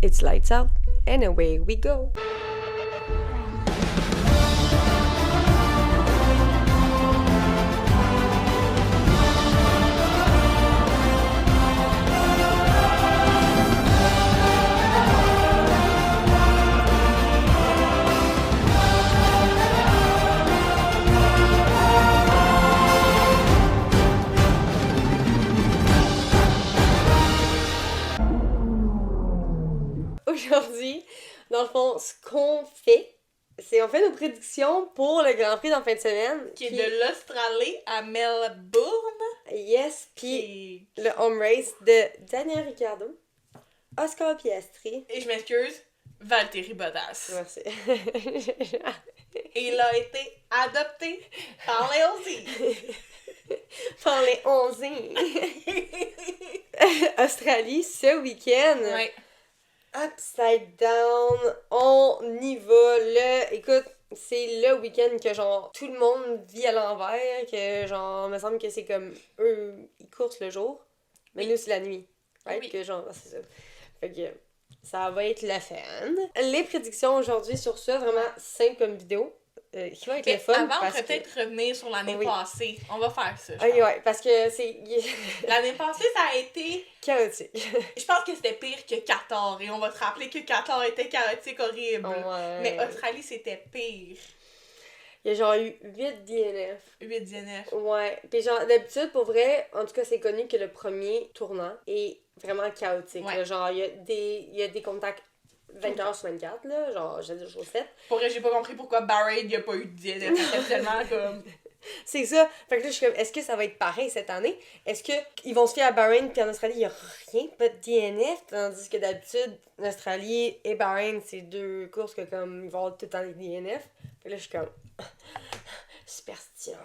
It's lights out and away we go. Aujourd'hui, dans le fond, ce qu'on fait, c'est on fait nos prédictions pour le Grand Prix dans la fin de semaine. Qui est de l'Australie à Melbourne. Yes, puis le home race de Daniel Ricciardo, Oscar Piastri. Et je m'excuse, Valtteri Bottas. Merci. Et il a été adopté par les Aussies. Par les 11 Australie, ce week-end. Ouais. Upside down, on y va. Écoute, c'est le week-end que genre tout le monde vit à l'envers, que genre, me semble que c'est comme eux, ils coursent le jour, mais nous c'est la nuit. Right? Oui. Que genre, c'est ça. Fait que ça va être la fun. Les prédictions aujourd'hui sur ça, vraiment simple comme vidéo. Qui va être le fun. Avant, on parce pourrait peut-être revenir sur l'année passée. On va faire ça. Ok, ouais, parce que c'est. L'année passée, ça a été chaotique. Je pense que c'était pire que Qatar. Et on va se rappeler que Qatar était chaotique, horrible. Ouais. Mais Australie, c'était pire. Il y a genre eu 8 DNF. 8 DNF. Ouais. Puis genre, d'habitude, pour vrai, en tout cas, c'est connu que le premier tournant est vraiment chaotique. Ouais. Là. Genre, il y a des contacts 24 sur 24, là. Genre, j'ai des choses faites. Pour vrai, j'ai pas compris pourquoi Bahreïn, il a pas eu de DNF. C'était tellement comme... C'est ça. Fait que là, je suis comme, est-ce que ça va être pareil cette année? Est-ce qu'ils vont se fier à Bahreïn, puis en Australie, il y a rien, pas de DNF? Tandis que d'habitude, l'Australie et Bahreïn, c'est deux courses que comme, ils vont avoir tout le temps des DNF. Puis là, je suis comme... Superstition.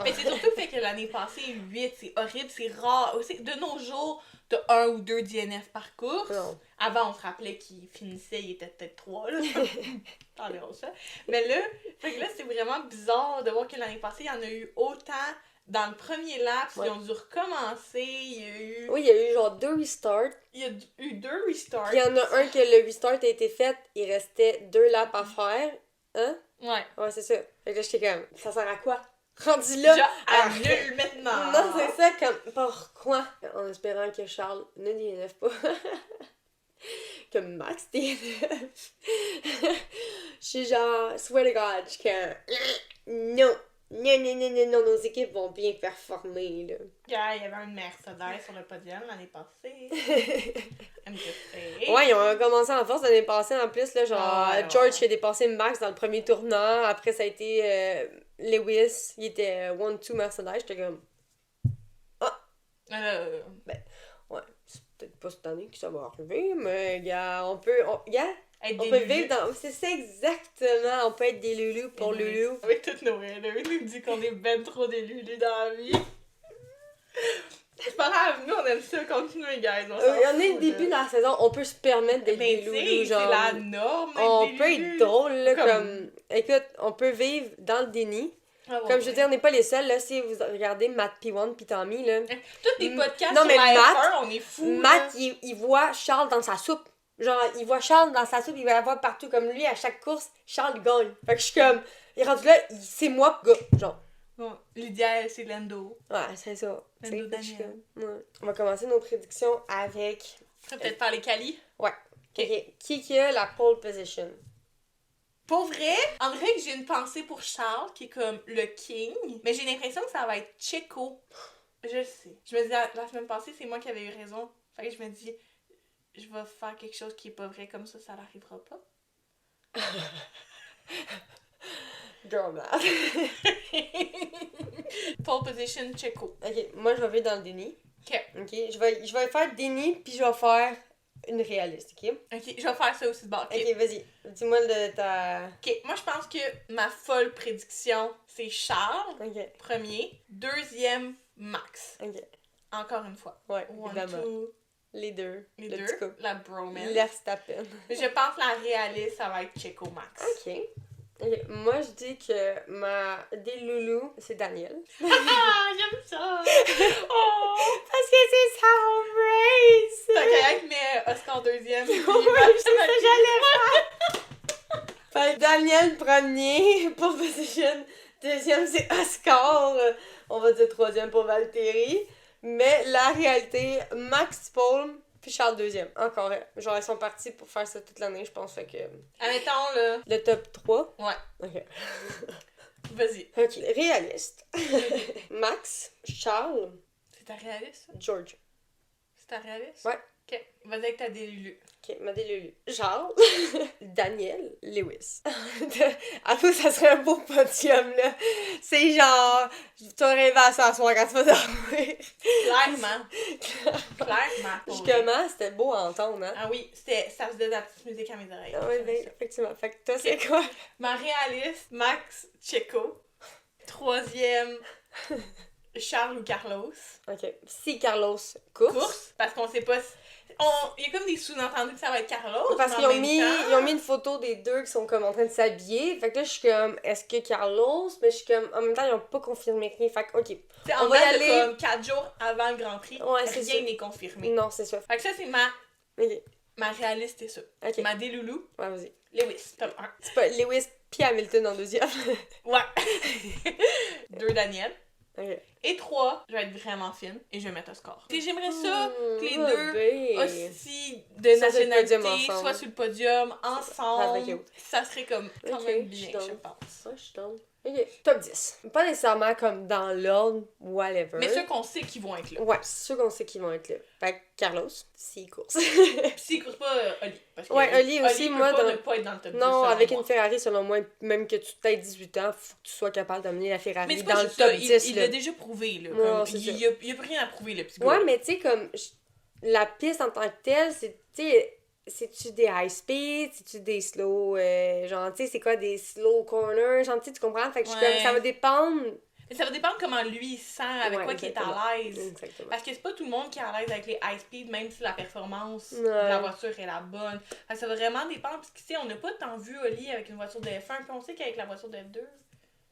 Mais c'est surtout fait que l'année passée, 8, c'est horrible, c'est rare. Aussi, de nos jours, t'as 1 ou 2 DNF par course. Non. Avant, on se rappelait qu'il finissait, il était peut-être 3, là. Attendez, on sait. Mais là, fait que là, c'est vraiment bizarre de voir que l'année passée, il y en a eu autant dans le premier lap, Ouais. ils ont dû recommencer, il y a eu... Oui, il y a eu genre 2 restarts. Il y a eu 2 restarts. Puis il y en a un que le restart a été fait, il restait 2 laps à faire. Hein? Ouais. Ouais, c'est ça. Fait que là, j'étais comme, ça sert à quoi? Rendu là! Genre, annule maintenant! Non, c'est ça, comme, pourquoi? En espérant que Charles ne DNF pas. Comme Max DNF. Je suis genre, swear to God, je suis comme, non, nos équipes vont bien performer, là. Yeah, il y avait un Mercedes sur le podium l'année passée. I'm just saying. Ouais, ils ont commencé en force l'année passée en plus, là, genre, Ouais. George qui a dépassé Max dans le premier tournant, après ça a été Lewis, il était 1-2 Mercedes, j'étais comme, ouais, c'est peut-être pas cette année que ça va arriver, mais gars, on peut vivre dans, c'est ça exactement, on peut être des loulous pour loulous. Avec toutes nos haineux, nous dit qu'on est ben trop des loulous dans la vie. C'est pas grave, nous on aime ça, continuez guys. On est le début de la saison, on peut se permettre d'être mais des tu loulous, sais, genre. c'est la norme d'être On des peut loulous. être drôle, là, Comme- comme... Écoute, on peut vivre dans le déni. Ah ouais, Comme je veux ouais. dire, on n'est pas les seuls, là, si vous regardez Matt P1 pis Tommy, là. Tous les podcasts Non, sur mais la Matt- F1, on est fous. Matt, il voit Charles dans sa soupe. Genre, il voit Charles dans sa soupe, il va l'avoir partout comme lui, à chaque course, Charles il gagne. Fait que je suis comme, il est rendu là, c'est moi, gars, genre. Bon, l'idéal, c'est Lando. Ouais, c'est ça. Lando Tu sais, fait que je suis Daniel. comme, ouais. On va commencer nos prédictions avec... On peut peut-être faire les qualis. Ouais. Ok. Qui a la pole position? Pour vrai, en vrai que j'ai une pensée pour Charles, qui est comme le king, mais j'ai l'impression que ça va être Checo. Je le sais. Je me dis, la semaine passée, c'est moi qui avais eu raison. Fait que je me dis, je vais faire quelque chose qui est pas vrai, comme ça n'arrivera pas. Girl math. Pole position, Checo. Ok, moi je vais vivre dans le déni. Ok. Ok, je vais faire déni, puis je vais faire une réaliste, ok? Ok, je vais faire ça aussi de bord. Ok. Ok, vas-y. Dis-moi de ta... Ok, moi je pense que ma folle prédiction, c'est Charles, Ok, premier. Deuxième, Max. ok. Encore une fois. Ouais, One, évidemment. two, Les deux. les le deux. petit couple. La bromance. Verstappen. Mais je pense que la réaliste, ça va être Checo Max. Ok. Ok, moi, je dis que ma déloulou, c'est Daniel. Ah, j'aime ça! Oh! Parce que c'est sa home race! T'as kayak, mais Oscar deuxième. Oui, c'est ça que j'allais faire! Fait que Daniel premier pour position. Deuxième, c'est Oscar. On va dire troisième pour Valtteri. Mais la réalité, Max Paul puis Charles deuxième. Encore, genre, ils sont partis pour faire ça toute l'année, je pense. Fait que. Admettons, là. Le top 3. Ouais. Ok. Vas-y. Ok. Réaliste. Max, Charles, C'est ta réaliste, ça? George. C'est ta réaliste? Ouais. Ok. Vas-y avec ta délulu. Ok, ma délulu. Charles, Daniel, Lewis. À toi, ça serait un beau podium, là. C'est genre, tu as rêvé à ça à soir quand tu vas dormir. Clairement. Clairement. pour vrai. Justement, c'était beau à entendre, hein? Ah oui, ça faisait de la petite musique à mes oreilles. Ah oui, ben, effectivement. Fait que toi, c'est quoi? Ma réaliste, Max Checo. Troisième, Charles ou Carlos. Ok. Si Carlos course. Course, parce qu'on sait pas si... Il y a comme des sous-entendus que ça va être Carlos. Parce mais qu'ils en ont même mis, temps- ils ont mis une photo des deux qui sont comme en train de s'habiller. Fait que là, je suis comme, est-ce que Carlos? Mais je suis comme, en même temps, ils ont pas confirmé rien. Fait que, ok. C'est on en va y date de aller. comme 4 jours avant le Grand Prix. Ouais, c'est rien ça. n'est confirmé. Non, c'est ça. Fait que ça, c'est Ok. ma réaliste, c'est ça. Ok. Ma déloulou, Ouais, vas-y. Lewis, top 1. C'est pas Lewis puis Hamilton en deuxième. Ouais. 2, Daniel. Ok. Et 3, je vais être vraiment fine et je vais mettre Oscar. Et j'aimerais ça que les deux deux aussi de Soit sur le nationalité podium ensemble. soient sur le podium Ça serait ensemble. cute. Ça serait comme quand Ok, même je suis bien, je down. pense. Ouais, je suis down. Ok. Top 10. Pas nécessairement comme dans l'ordre, whatever. Mais ceux qu'on sait qu'ils vont être là. Ouais, c'est sûr qu'on sait qu'ils vont être là. Fait que Carlos, s'il course. Puis s'ils courent pas, Oli. Parce que Ouais, Oli aussi, peut moi, pas dans- ne pas être dans le top 10. Non, selon avec moi. une Ferrari, selon moi, même que tu aies 18 ans, faut que tu sois capable d'amener la Mais Ferrari c'est dans pas le juste top ça, 10. il là. l'a déjà prouvé, là. Ouais, Comme, c'est il ça. y a plus rien à prouver, le petit gars. Ouais, mais tu sais, comme la piste en tant que telle, c'est, tu sais, c'est-tu des high speed, c'est-tu des slow, genre, tu sais, c'est quoi des slow corners, genre, tu sais, tu comprends? Fait que je suis Ouais. comme, ça va dépendre. Mais ça va dépendre comment lui il se sent, avec Ouais, quoi qu'il est exactement. à l'aise. Exactement. Parce que c'est pas tout le monde qui est à l'aise avec les high speed, même si la performance Ouais. de la voiture est la bonne. Fait que ça va vraiment dépendre, parce que tu sais, on n'a pas tant vu Oli avec une voiture de F1, puis on sait qu'avec la voiture de F2.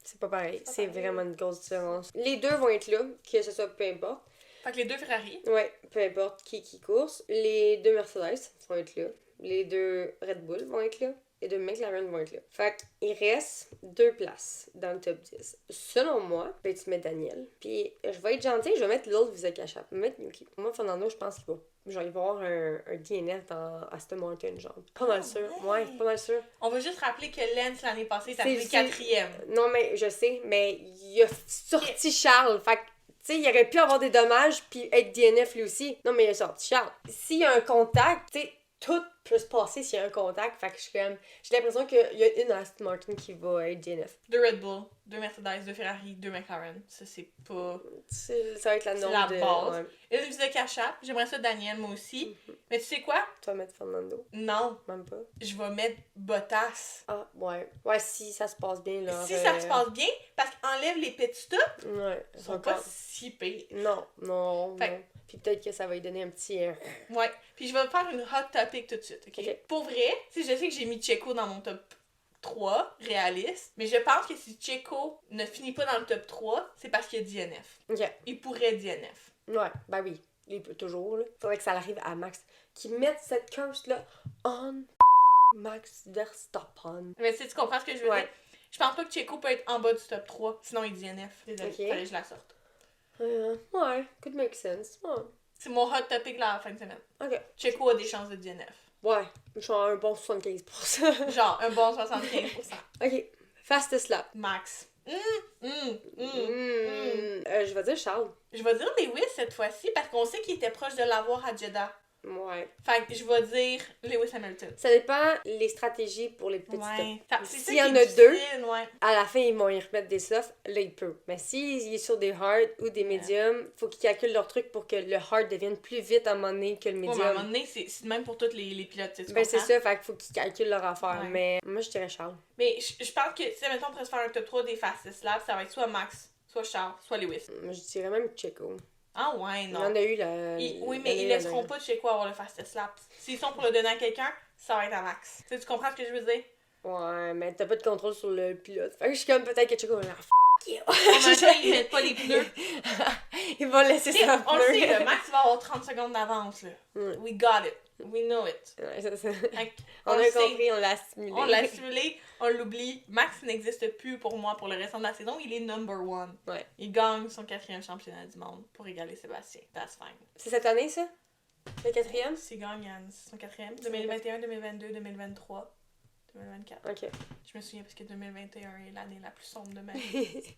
C'est pas pareil. pas C'est pareil. vraiment une grosse différence. Les deux vont être là, que ce soit peu importe. Fait que les deux Ferrari. Ouais, peu importe qui course. Les deux Mercedes vont être là. Les deux Red Bull vont être là. Les deux McLaren vont être là. Fait qu'il reste 2 places dans le top 10. Selon moi, ben, tu mets Daniel. Puis je vais être gentil, je vais mettre l'autre visa cachable. Je vais mettre Yuki. Moi, Fernando, je pense qu'il va. Genre, il va avoir un DNF dans Aston Martin, genre. Pas mal sûr. Ouais, pas mal sûr. On va juste rappeler que Lance, l'année passée, est C'est- arrivé c'est- 4e. Non, mais je sais, mais il a sorti Charles. Fait que, tu sais, il aurait pu avoir des dommages puis être DNF lui aussi. Non, mais il a sorti Charles. S'il y a un contact, tu sais, tout peut se passer s'il y a un contact. Fait que je suis comme. J'ai l'impression qu'il y a une Aston Martin qui va être DNF. 2 Red Bull, 2 Mercedes, 2 Ferrari, 2 McLaren. Ça, c'est pas... Ça va être la C'est norme la de. base. Ouais. Et une visa cachable. J'aimerais ça Daniel, moi aussi. Mais tu sais quoi? Tu vas mettre Fernando. Non. Même pas. Je vais mettre Bottas. Ah, ouais. Ouais, si ça se passe bien, là. Si ça se passe bien, parce qu'enlève les pit stops, Ouais. ils sont pas si pires. Non, non, Fait- non. Puis peut-être que ça va lui donner un petit. Ouais. Puis je vais faire une hot topic tout de suite, ok? Ok. Pour vrai, tu sais, je sais que j'ai mis Checo dans mon top 3, réaliste, mais je pense que si Checo ne finit pas dans le top 3, c'est parce qu'il y a DNF. Ok. Il pourrait DNF. Ouais, ben oui. Il peut toujours, là. Faudrait que ça arrive à Max. Qu'ils mettent cette curse-là on Max Verstappen. Mais tu comprends ce que je veux Ouais. dire? Je pense pas que Checo peut être en bas du top 3, sinon il DNF. Désolée, Ok. fallait que je la sorte. Ouais, could make sense. Ouais. C'est mon hot topic la fin de semaine. Ok. Checo a des chances de DNF. Ouais, genre un bon 75%. Genre, un bon 75%. Ok. Fastest lap. Max. Je vais dire Charles. Je vais dire Lewis cette fois-ci parce qu'on sait qu'il était proche de l'avoir à Jeddah. Ouais. Fait que je vais dire Lewis Hamilton. Ça dépend les stratégies pour les petits Ouais. stops. C'est ça S'il qui y en est a deux, difficile, ouais. à la fin, ils vont y remettre des softs, là, il peut. Mais s'il est sur des hard ou des médiums, faut qu'ils calculent leur truc pour que le hard devienne plus vite à un moment donné que le Ouais, mais à un moment médium. donné, c'est même pour tous les pilotes, tu Ben, c'est comprends? ça, fait qu'il faut qu'ils calculent leur affaire. Ouais. Mais moi, je dirais Charles. Mais je pense que si, mettons, on pourrait se faire un top 3 des fastest laps, ça va être soit Max, soit Charles, soit Lewis. Moi, je dirais même Checo. Ah ouais, Il y non. en a eu là. Oui, mais ils laisseront pas Checo avoir le fastest lap. S'ils sont pour le donner à quelqu'un, ça va être à Max. Tu comprends ce que je veux dire? Ouais, mais t'as pas de contrôle sur le pilote. Fait que je suis comme peut-être que Checo va genre f*** you. En même temps, ils mettent pas les pneus. Il va laisser T'sais, ça on le sait, là, Max va avoir 30 secondes d'avance, là. Mm. We got it. We know it. Ouais, ça. Fait On le a sait. compris, on l'a assimilé. On l'a simulé, on l'oublie. Max n'existe plus pour moi pour le restant de la saison. Il est number one. Ouais. Il gagne son 4e championnat du monde pour égaler Sébastien. That's fine. C'est cette année, ça? Le 4e? S'il gagne son 4e. 2021, 2022, 2023, 2024. Ok. Je me souviens parce que 2021 est l'année la plus sombre de ma vie.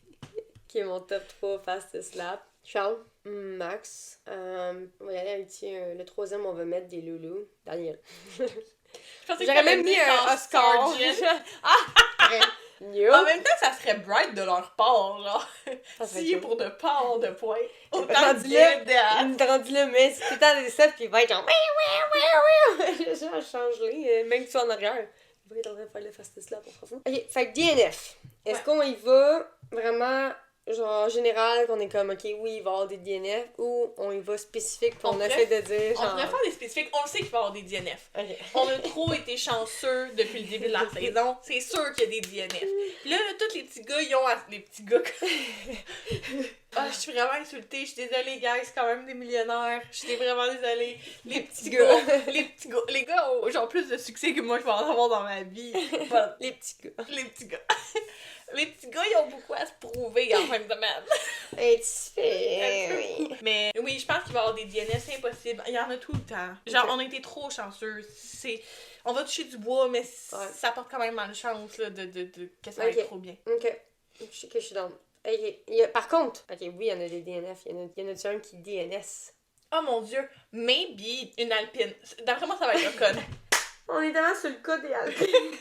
Qui est mon top 3 fastest lap. Charles, Max, on va y aller avec le 3e, on va mettre des loulous. Daniel. J'aurais même mis un Oscar. Yo. En même temps, ça serait bright de leur part, genre. Ça serait Si cool. pour de part de points. Autant Rendu bien là, rendu là, mais c'est tout le temps des sets, puis il va être genre genre, change-les, même que tu sois en arrière. Il va être en train de faire le fastest lap, on s'en fout. Ok, fait que DNF. Est-ce Ouais. qu'on y va vraiment, genre, général, qu'on est comme, ok, oui, il va y avoir des DNF, ou on y va spécifique, puis on essaie de dire, On genre... pourrait faire des spécifiques. On le sait qu'il va y avoir des DNF. Ok. On a trop été chanceux depuis le début de la saison. C'est sûr qu'il y a des DNF. Puis là, tous les petits gars, ils ont... Les petits gars... Ah, je suis vraiment insultée. Je suis désolée, guys. C'est quand même des millionnaires. Je suis vraiment désolée. Les petits gars... Les petits gars... Les gars ont genre plus de succès que moi, je vais en avoir dans ma vie. Voilà. Les petits gars. Les petits gars. Les petits gars, ils ont beaucoup à se prouver en fin de semaine. Hey, tu fais... oui. Mais oui, je pense qu'il va y avoir des DNF, c'est impossible. Il y en a tout le temps. Genre, on a été trop chanceux. On va toucher du bois, mais ça porte quand même malchance là, que ça va être trop bien. Ok. Je sais que je suis dans... Par contre, ok, oui, il y en a des DNF. Il y en a un qui DNS. Oh mon dieu, maybe une Alpine. D'après moi, ça va être Ocon. On est tellement sur le cas des Alpines.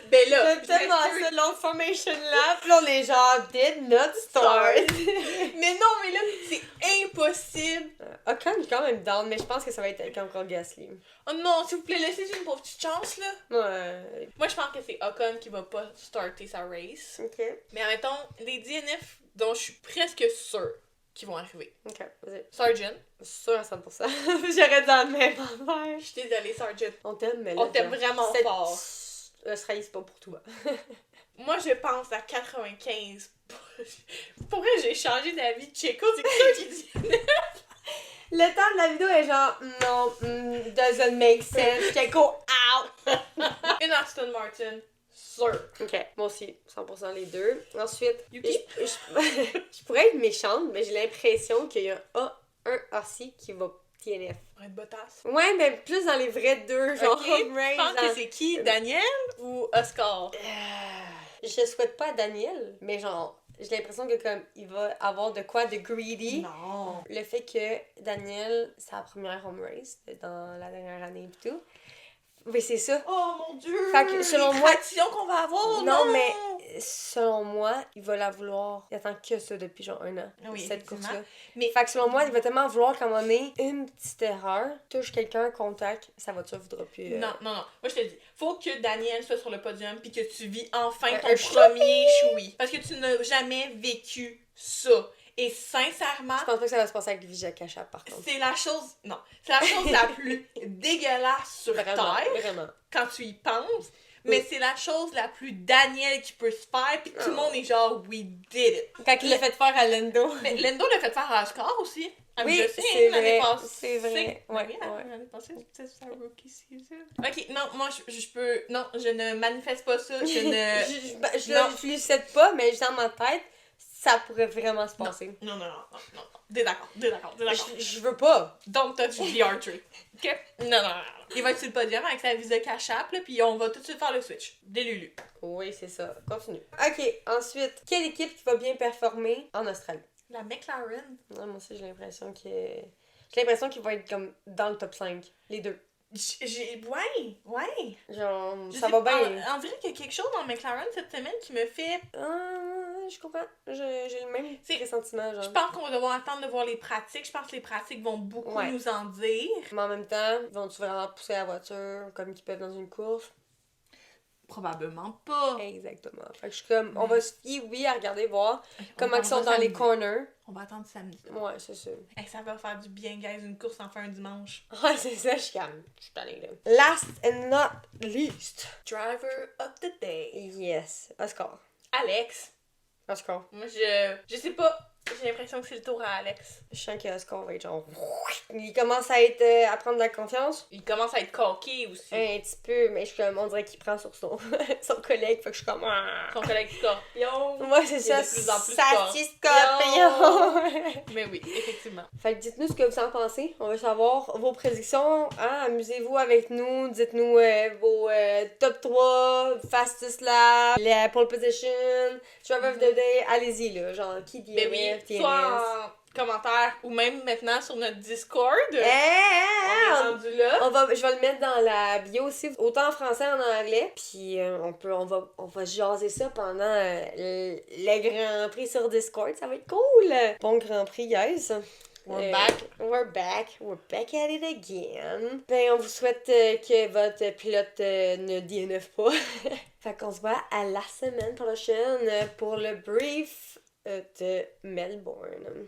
Ben là, J'aime tellement ça, l'Information Lab. Puis là, on est genre, did not start. Mais non, mais là, c'est impossible. Ocon est quand même down, mais je pense que ça va être avec encore Gasly. Oh non, s'il vous plaît, laissez une pauvre petite chance, là. Ouais. Moi, je pense que c'est Ocon qui va pas starter sa race. Ok. Mais admettons, les DNF dont je suis presque sûre qu'ils vont arriver. Ok, vas-y. Sargent. Sûr à 100%. J'aurais dit la même affaire. Je suis désolée, Sargent. On t'aime, mais là, On t'aime vraiment fort. L'Australie, c'est pas pour toi. Moi, je pense à 95. Pour vrai, j'ai changé d'avis de Checo, c'est ça qui dit. Le temps de la vidéo est genre, non, doesn't make sense. Checo out. Une Aston Martin, sûr. Ok, moi aussi, 100% les deux. Ensuite, Yuki? je pourrais être méchante, mais j'ai l'impression qu'il y a un aussi qui va TNF. Pour être Bottas. Ouais, mais plus dans les vrais deux, genre Ok, home race. tu penses que c'est qui, Daniel ou Oscar? Je souhaite pas à Daniel, mais genre, j'ai l'impression que comme il va avoir de quoi de greedy. Non. Le fait que Daniel, c'est la première home race dans la dernière année et tout. Mais c'est ça. Oh mon dieu! Fait que, selon les moi- tractions qu'on va avoir, Non, mais selon moi, il va la vouloir. Il attend que ça depuis genre 1 an. Oui, cette effectivement. course-là. Mais- Fait que selon moi, il va tellement vouloir qu'à un moment donné, une petite erreur, touche quelqu'un, contact, sa voiture voudra plus. Non. Moi, je te dis, faut que Daniel soit sur le podium puis que tu vis enfin Un ton choui! premier choui. Parce que tu n'as jamais vécu ça. Et sincèrement, Je pense pas que ça va se passer avec Vijay Kasha, par contre. c'est la chose... Non. C'est la chose la plus dégueulasse sur Vraiment, Terre vraiment. quand tu y penses. Mais c'est la chose la plus Daniel qui peut se faire. Puis tout le monde est genre, we did it. Quand il l'a fait faire à Lando. Mais Lando l'a fait faire à Oscar aussi. Oui, Je sais, c'est l'année vrai, passée. c'est vrai. Ouais, Oui, ouais. l'année passée, c'était sa rookie season. Ok, non, moi, je peux... Non, je ne manifeste pas ça. Je ne... je lui souhaite pas, mais dans ma tête, ça pourrait vraiment se passer. Non. D'accord. Je veux pas. Don't touch the archery. Ok? Non. Il va être sur le podium avec sa Visa Cash App, là, puis on va tout de suite faire le switch. Des Lulu. Oui, c'est ça. Continue. Ok, ensuite, quelle équipe qui va bien performer en Australie? La McLaren. Ouais, moi aussi, j'ai l'impression qu'ils vont être comme dans le top 5. Les deux. Ouais. Genre, Je ça sais va pas, bien. On dirait qu'il y a quelque chose dans McLaren cette semaine qui me fait... Je comprends. J'ai le même C'est- pressentiment, genre. Je pense qu'on va devoir attendre de voir les pratiques. Je pense que les pratiques vont beaucoup Ouais. nous en dire. Mais en même temps, vont-tu vraiment pousser la voiture comme ils peuvent dans une course? Probablement pas. Exactement. Fait que je suis comme, on va se fier, oui, à regarder, voir comment On ils sont va dans les samedi. corners. On va attendre samedi. Ouais, c'est ça. Hey, ça va faire du bien, guys, une course enfin un dimanche. Ouais, c'est ça, je suis tannée, là. Last and not least. Driver of the day. Yes. Oscar. Alex. Oscar. Moi, je sais pas. J'ai l'impression que c'est le tour à Alex. Je sens que Oscar va être genre... Il commence à prendre de la confiance. Il commence à être coquille aussi. Un petit peu, mais je suis comme, on dirait qu'il prend sur son, son collègue, fait que je suis comme... Son collègue Scorpion. Moi, c'est ça, de plus en plus Sassy Scorpion! Mais oui, effectivement. Fait que dites-nous ce que vous en pensez. On veut savoir vos prédictions. Hein? Amusez-vous avec nous. Dites-nous vos top 3, fastest lap, la pole position, driver of the day. Allez-y, là. Genre, qui dit Mais oui, soit en commentaire ou même maintenant sur notre Discord. On est rendu là. Je vais le mettre dans la bio aussi, autant en français qu'en anglais. Puis on va jaser ça pendant le Grand Prix sur Discord. Ça va être cool. Bon Grand Prix, guys. We're back. We're back. We're back at it again. Ben, on vous souhaite que votre pilote ne DNF pas. Fait qu'on se voit à la semaine prochaine pour le brief de Melbourne.